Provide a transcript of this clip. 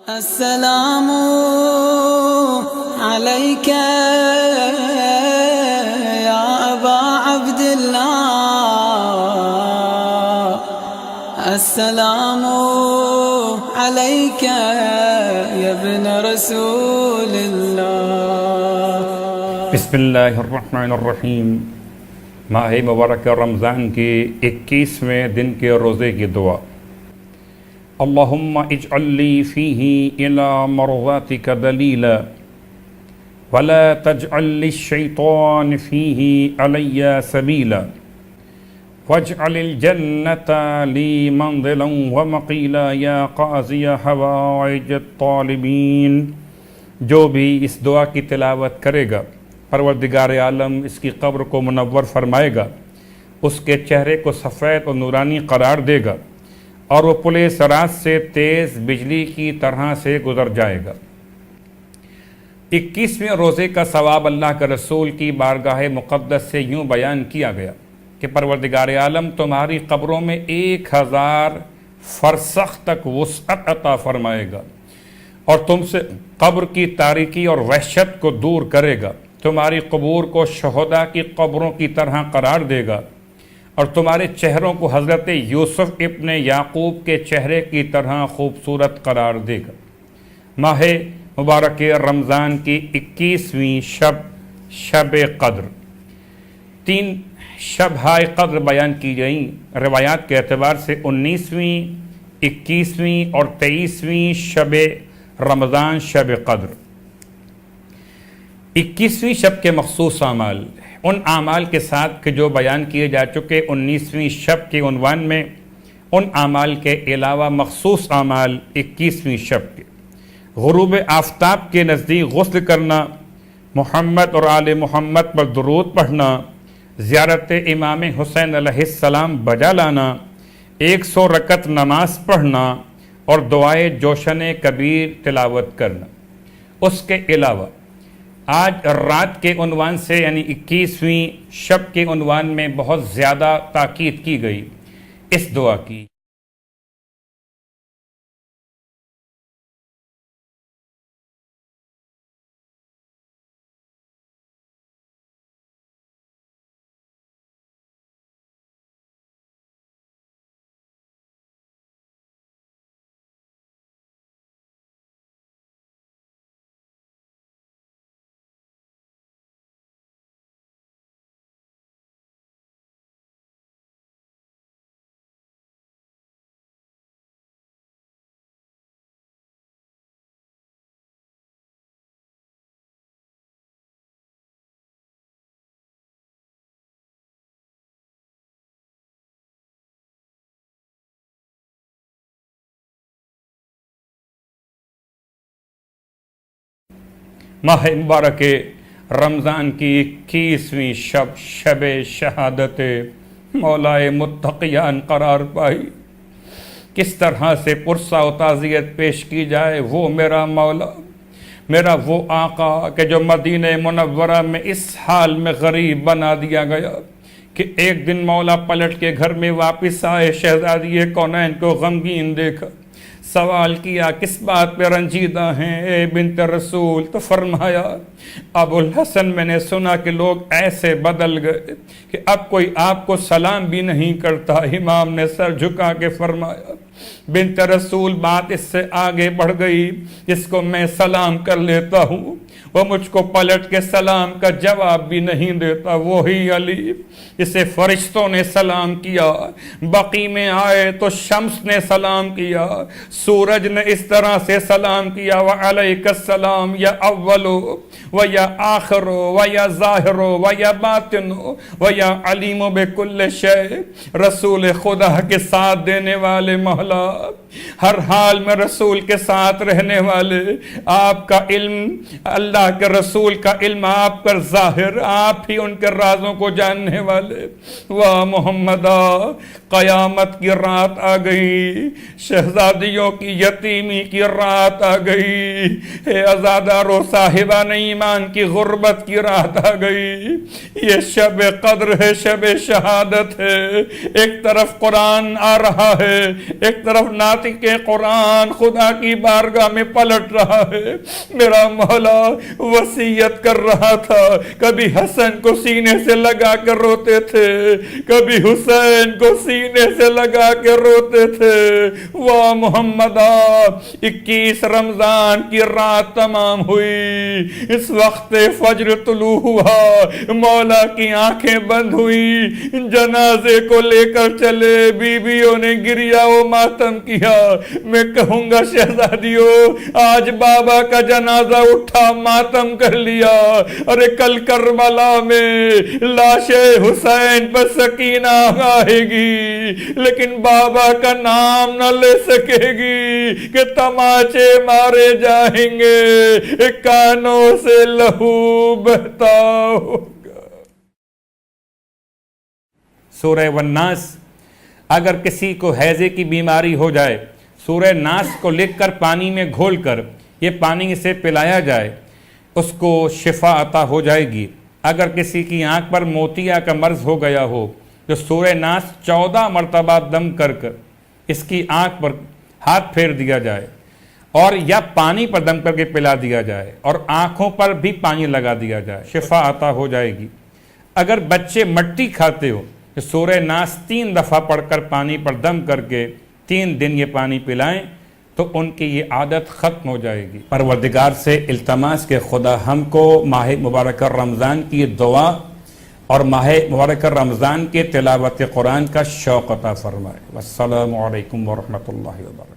السلام عليك يا أبا عبد الله السلام عليك يا ابن رسول الله بسم اللہ الرحمن الرحیم۔ ماہ مبارک رمضان کے 21ویں دن کے روزے کی دعا۔ اللہم اجعل لی فیہ الی مرضاتک دلیلا ولا تجعل للشیطان فیہ علی سبیلا واجعل الجنة لی منزلا ومقیلا یا قاضی حوائج الطالبین۔ جو بھی اس دعا کی تلاوت کرے گا پروردگار عالم اس کی قبر کو منور فرمائے گا، اس کے چہرے کو سفید و نورانی قرار دے گا اور وہ پل صراط سے تیز بجلی کی طرح سے گزر جائے گا۔ 21ویں روزے کا ثواب اللہ کے رسول کی بارگاہ مقدس سے یوں بیان کیا گیا کہ پروردگار عالم تمہاری قبروں میں 1000 فرسخ تک وسعت عطا فرمائے گا اور تم سے قبر کی تاریکی اور وحشت کو دور کرے گا، تمہاری قبور کو شہداء کی قبروں کی طرح قرار دے گا اور تمہارے چہروں کو حضرت یوسف ابن یعقوب کے چہرے کی طرح خوبصورت قرار دے گا۔ ماہ مبارک رمضان کی 21ویں شب قدر۔ 3 شبہائے قدر بیان کی گئیں روایات کے اعتبار سے 19ویں، 21ویں اور 23ویں شب رمضان شب قدر۔ 21ویں شب کے مخصوص اعمال ان اعمال کے ساتھ کہ جو بیان کیے جا چکے 19ویں شب کے عنوان میں، ان اعمال کے علاوہ مخصوص اعمال 21ویں شب کے: غروب آفتاب کے نزدیک غسل کرنا، محمد اور آل محمد پر درود پڑھنا، زیارت امام حسین علیہ السلام بجا لانا، 100 رکعت نماز پڑھنا اور دعائے جوشن کبیر تلاوت کرنا۔ اس کے علاوہ آج رات کے عنوان سے یعنی 21ویں شب کے عنوان میں بہت زیادہ تاکید کی گئی اس دعا کی۔ ماہ مبارک رمضان کی 21ویں شب شہادت مولائے متقیان قرار پائی۔ کس طرح سے پرسہ و تعزیت پیش کی جائے، وہ میرا مولا، میرا وہ آقا کہ جو مدینہ منورہ میں اس حال میں غریب بنا دیا گیا کہ ایک دن مولا پلٹ کے گھر میں واپس آئے، شہزادی کونین کو غمگین دیکھا، سوال کیا کس بات پہ رنجیدہ ہیں اے بنت رسول؟ تو فرمایا ابو الحسن میں نے سنا کہ لوگ ایسے بدل گئے کہ اب کوئی آپ کو سلام بھی نہیں کرتا۔ امام نے سر جھکا کے فرمایا بنت رسول بات اس سے آگے بڑھ گئی، جس کو میں سلام کر لیتا ہوں وہ مجھ کو پلٹ کے سلام کا جواب بھی نہیں دیتا، وہی علی جسے فرشتوں نے سلام کیا، بقی میں آئے تو شمس نے سلام کیا، سورج نے اس طرح سے سلام کیا وعلیک السلام یا اولو و یا آخرو و یا ظاہرو و یا باطنو و یا علیم بکل شے۔ رسول خدا کے ساتھ دینے والے مولا، ہر حال میں رسول کے ساتھ رہنے والے، آپ کا علم، اللہ کے رسول کا علم آپ پر ظاہر، آپ ہی ان کے رازوں کو جاننے والے۔ واہ محمدہ، قیامت کی رات آ گئی، شہزادیوں کی یتیمی کی رات آ گئی، اے عزادارو صاحبان ایمان کی غربت کی رات آ گئی۔ یہ شب قدر ہے، شب شہادت ہے۔ ایک طرف قرآن آ رہا ہے، ایک ایک طرف ناطق قرآن خدا کی بارگاہ میں پلٹ رہا ہے، میرا مولا وصیت کر رہا تھا، کبھی حسن کو سینے سے لگا کر روتے تھے، کبھی حسین کو سینے سے لگا کے روتے تھے۔ واہ محمدہ، 21 رمضان کی رات تمام ہوئی، اس وقت فجر طلوع ہوا، مولا کی آنکھیں بند ہوئی، جنازے کو لے کر چلے، بیویوں نے گریا و ماتم کیا۔ میں کہوں گا شہزادیوں، آج بابا کا جنازہ اٹھا، ماتم کر لیا، ارے کل کربلا میں لاش حسین پر سکینہ آئے گی، لیکن بابا کا نام نہ لے سکے گی کہ تماچے مارے جائیں گے، کانوں سے لہو بہتا ہوگا۔ سورہ والناس، اگر کسی کو ہیضے کی بیماری ہو جائے، سورہ ناس کو لکھ کر پانی میں گھول کر یہ پانی سے پلایا جائے، اس کو شفا عطا ہو جائے گی۔ اگر کسی کی آنکھ پر موتیا کا مرض ہو گیا ہو تو سورہ ناس 14 مرتبہ دم کر کر اس کی آنکھ پر ہاتھ پھیر دیا جائے اور یا پانی پر دم کر کے پلا دیا جائے اور آنکھوں پر بھی پانی لگا دیا جائے، شفا عطا ہو جائے گی۔ اگر بچے مٹی کھاتے ہو تو سورہ ناس 3 دفعہ پڑھ کر پانی پر دم کر کے 3 دن یہ پانی پلائیں تو ان کی یہ عادت ختم ہو جائے گی۔ پروردگار سے التماس کہ خدا ہم کو ماہ مبارک رمضان کی دعا اور ماہ مبارک رمضان کے تلاوت قرآن کا شوق عطا فرمائے۔ والسلام علیکم ورحمۃ اللہ وبرکاتہ۔